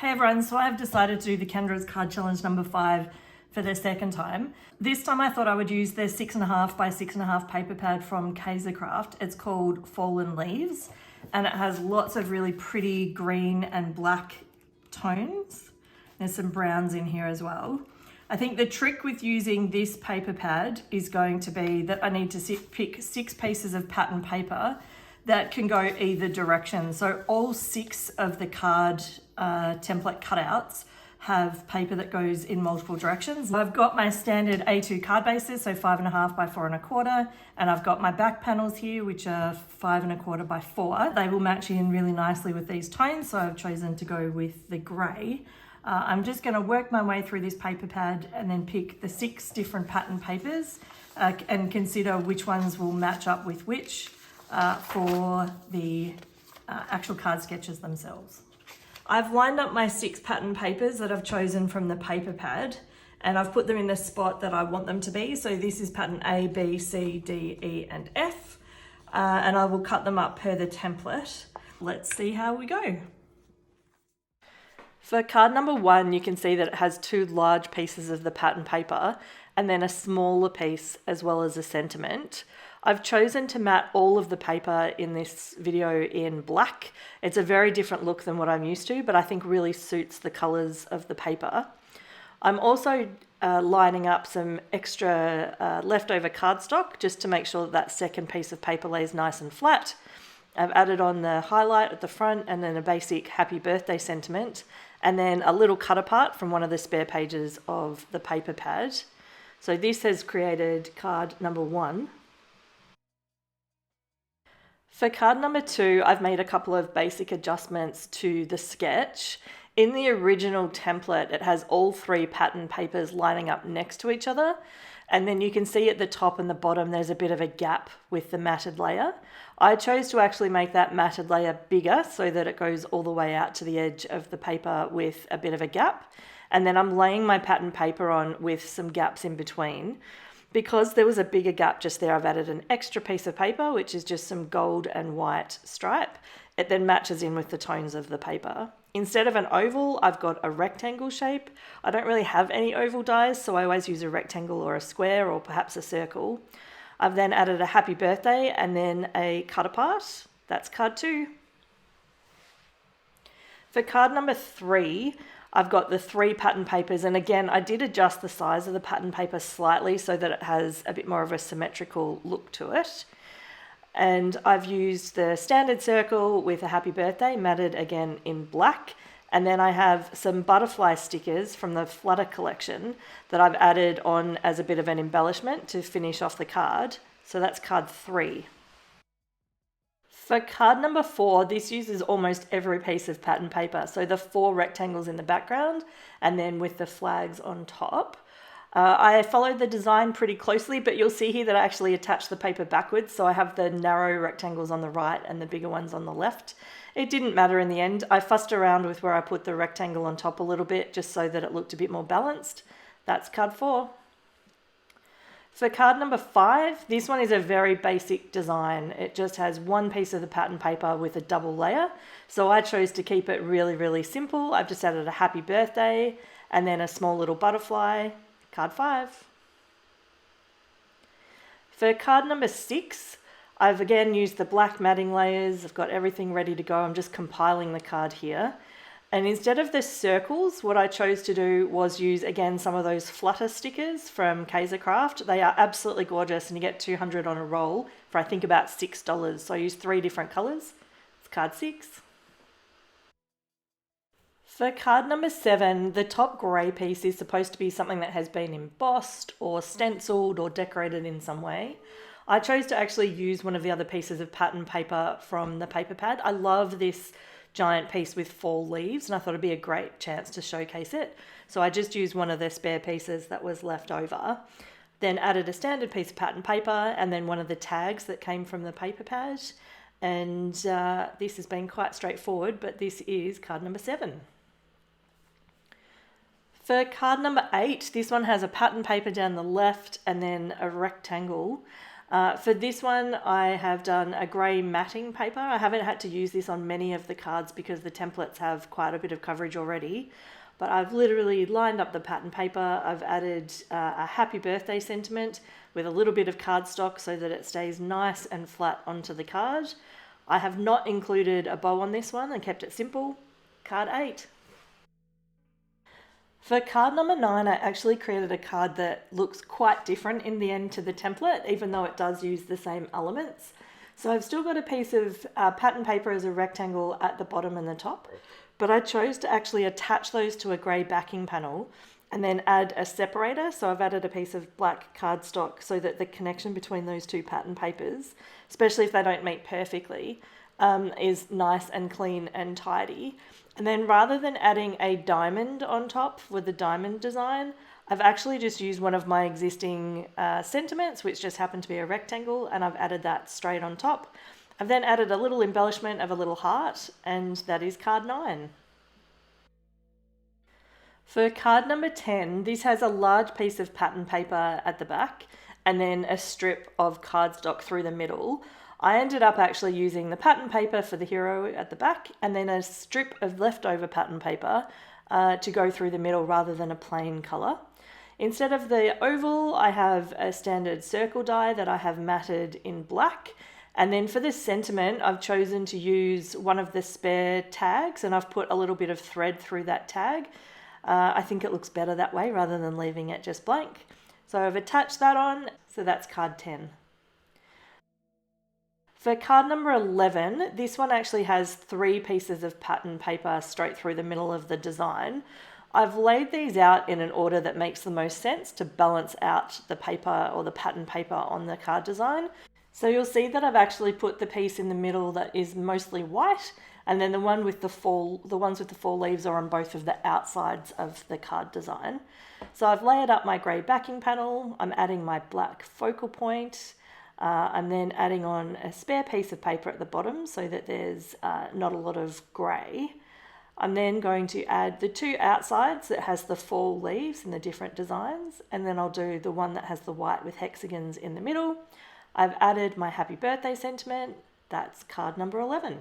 Hey everyone, so I've decided to do the Kendra's Card Challenge number 5 for the second time. This time I thought I would use the 6.5 by 6.5 paper pad from Kaisercraft. It's called Fallen Leaves and it has lots of really pretty green and black tones. There's some browns in here as well. I think the trick with using this paper pad is going to be that I need to pick 6 pieces of pattern paper that can go either direction. So all 6 of the card template cutouts have paper that goes in multiple directions. I've got my standard A2 card bases, so 5.5 by 4.25, and I've got my back panels here, which are 5.25 by 4. They will match in really nicely with these tones, so I've chosen to go with the grey. I'm just going to work my way through this paper pad and then pick the 6 different pattern papers and consider which ones will match up with which for the actual card sketches themselves. I've lined up my 6 pattern papers that I've chosen from the paper pad and I've put them in the spot that I want them to be. So this is pattern A, B, C, D, E and F and I will cut them up per the template. Let's see how we go. For card number 1, you can see that it has 2 large pieces of the pattern paper and then a smaller piece as well as a sentiment. I've chosen to mat all of the paper in this video in black. It's a very different look than what I'm used to, but I think really suits the colours of the paper. I'm also lining up some extra leftover cardstock just to make sure that that second piece of paper lays nice and flat. I've added on the highlight at the front and then a basic happy birthday sentiment and then a little cut apart from one of the spare pages of the paper pad. So this has created card number 1. For card number 2, I've made a couple of basic adjustments to the sketch. In the original template, it has all 3 pattern papers lining up next to each other. And then you can see at the top and the bottom, there's a bit of a gap with the matted layer. I chose to actually make that matted layer bigger so that it goes all the way out to the edge of the paper with a bit of a gap. And then I'm laying my pattern paper on with some gaps in between. Because there was a bigger gap just there, I've added an extra piece of paper, which is just some gold and white stripe. It then matches in with the tones of the paper. Instead of an oval, I've got a rectangle shape. I don't really have any oval dies, so I always use a rectangle or a square or perhaps a circle. I've then added a happy birthday and then a cut apart. That's card 2. For card number 3, I've got the 3 pattern papers, and again I did adjust the size of the pattern paper slightly so that it has a bit more of a symmetrical look to it. And I've used the standard circle with a happy birthday matted again in black, and then I have some butterfly stickers from the Flutter collection that I've added on as a bit of an embellishment to finish off the card. So that's card 3. For card number 4, this uses almost every piece of pattern paper. So the 4 rectangles in the background and then with the flags on top. I followed the design pretty closely, but you'll see here that I actually attached the paper backwards. So I have the narrow rectangles on the right and the bigger ones on the left. It didn't matter in the end. I fussed around with where I put the rectangle on top a little bit just so that it looked a bit more balanced. That's card 4. For card number 5, this one is a very basic design. It just has 1 piece of the pattern paper with a double layer. So I chose to keep it really, really simple. I've just added a happy birthday and then a small little butterfly, card 5. For card number 6, I've again used the black matting layers. I've got everything ready to go. I'm just compiling the card here. And instead of the circles, what I chose to do was use, again, some of those Flutter stickers from Kaisercraft. They are absolutely gorgeous and you get 200 on a roll for I think about $6. So I used 3 different colours. It's card 6. For card number 7, the top grey piece is supposed to be something that has been embossed or stenciled or decorated in some way. I chose to actually use one of the other pieces of pattern paper from the paper pad. I love this giant piece with fall leaves and I thought it'd be a great chance to showcase it. So I just used one of the spare pieces that was left over. Then added a standard piece of pattern paper and then one of the tags that came from the paper pad. And this has been quite straightforward, but this is card number 7. For card number 8, this one has a pattern paper down the left and then a rectangle. For this one, I have done a grey matting paper. I haven't had to use this on many of the cards because the templates have quite a bit of coverage already. But I've literally lined up the pattern paper. I've added a happy birthday sentiment with a little bit of cardstock so that it stays nice and flat onto the card. I have not included a bow on this one and kept it simple. Card 8. For card number 9, I actually created a card that looks quite different in the end to the template, even though it does use the same elements. So I've still got a piece of pattern paper as a rectangle at the bottom and the top, but I chose to actually attach those to a grey backing panel and then add a separator. So I've added a piece of black cardstock so that the connection between those two pattern papers, especially if they don't meet perfectly, is nice and clean and tidy. And then rather than adding a diamond on top with the diamond design, I've actually just used one of my existing sentiments, which just happened to be a rectangle, and I've added that straight on top. I've then added a little embellishment of a little heart, and that is card 9. For card number 10, this has a large piece of pattern paper at the back and then a strip of cardstock through the middle. I ended up actually using the pattern paper for the hero at the back and then a strip of leftover pattern paper to go through the middle rather than a plain colour. Instead of the oval, I have a standard circle die that I have matted in black. And then for this sentiment, I've chosen to use one of the spare tags and I've put a little bit of thread through that tag. I think it looks better that way rather than leaving it just blank. So I've attached that on, so that's card 10. For card number 11, this one actually has 3 pieces of pattern paper straight through the middle of the design. I've laid these out in an order that makes the most sense to balance out the paper or the pattern paper on the card design. So you'll see that I've actually put the piece in the middle that is mostly white, and then the ones with the fall leaves are on both of the outsides of the card design. So I've layered up my grey backing panel, I'm adding my black focal point, I'm then adding on a spare piece of paper at the bottom so that there's not a lot of grey. I'm then going to add the 2 outsides that has the fall leaves and the different designs, and then I'll do the one that has the white with hexagons in the middle. I've added my happy birthday sentiment, that's card number 11.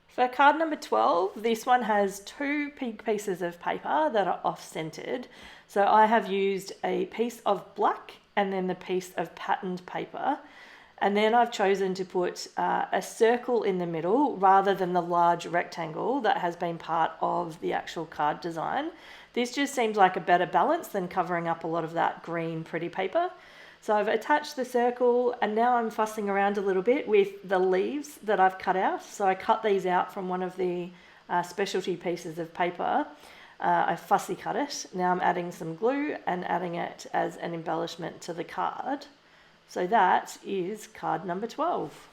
For card number 12, this one has 2 big pieces of paper that are off-centered. So I have used a piece of black and then the piece of patterned paper. And then I've chosen to put a circle in the middle rather than the large rectangle that has been part of the actual card design. This just seems like a better balance than covering up a lot of that green pretty paper. So I've attached the circle and now I'm fussing around a little bit with the leaves that I've cut out. So I cut these out from one of the specialty pieces of paper. I fussy cut it. Now I'm adding some glue and adding it as an embellishment to the card. So that is card number 12.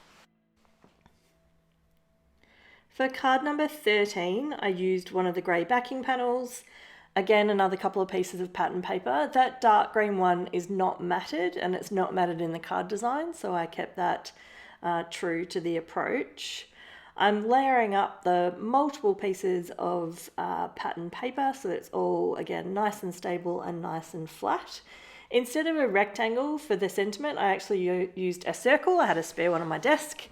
For card number 13, I used one of the grey backing panels. Again, another couple of pieces of pattern paper. That dark green one is not matted and it's not matted in the card design, so I kept that true to the approach. I'm layering up the multiple pieces of pattern paper so that it's all, again, nice and stable and nice and flat. Instead of a rectangle for the sentiment, I actually used a circle. I had a spare one on my desk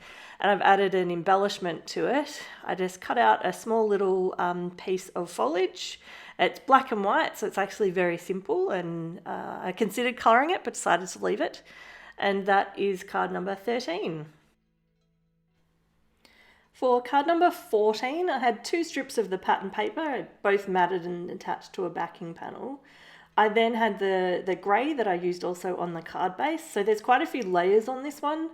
and I've added an embellishment to it. I just cut out a small little piece of foliage. It's black and white, so it's actually very simple, and I considered colouring it but decided to leave it. And that is card number 13. For card number 14, I had 2 strips of the pattern paper, both matted and attached to a backing panel. I then had the grey that I used also on the card base, so there's quite a few layers on this one.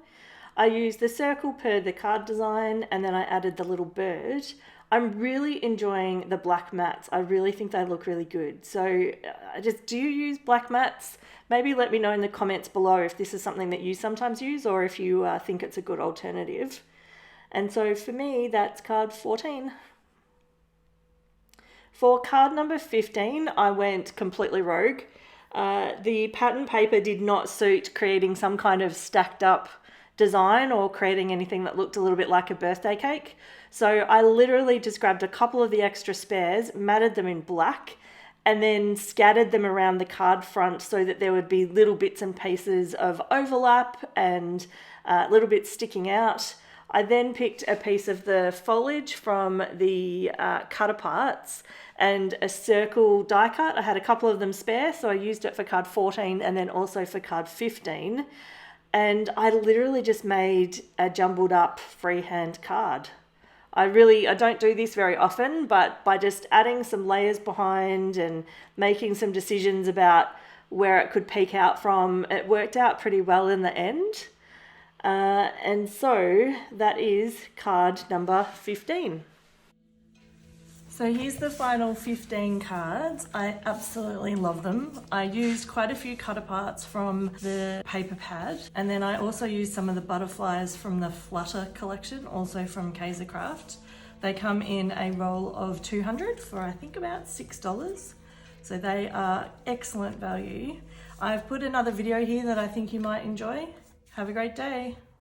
I used the circle per the card design, and then I added the little bird. I'm really enjoying the black mats. I really think they look really good. So do you use black mats? Maybe let me know in the comments below if this is something that you sometimes use or if you think it's a good alternative. And so for me, that's card 14. For card number 15, I went completely rogue. The pattern paper did not suit creating some kind of stacked up design or creating anything that looked a little bit like a birthday cake. So I literally just grabbed a couple of the extra spares, matted them in black, and then scattered them around the card front so that there would be little bits and pieces of overlap and little bits sticking out. I then picked a piece of the foliage from the cut aparts and a circle die cut. I had a couple of them spare, so I used it for card 14 and then also for card 15. And I literally just made a jumbled up freehand card. I don't do this very often, but by just adding some layers behind and making some decisions about where it could peek out from, it worked out pretty well in the end. And so that is card number 15. So here's the final 15 cards. I absolutely love them. I used quite a few cut aparts from the paper pad, and then I also used some of the butterflies from the Flutter collection, also from Kaisercraft. They come in a roll of 200 for I think about $6. So they are excellent value. I've put another video here that I think you might enjoy. Have a great day.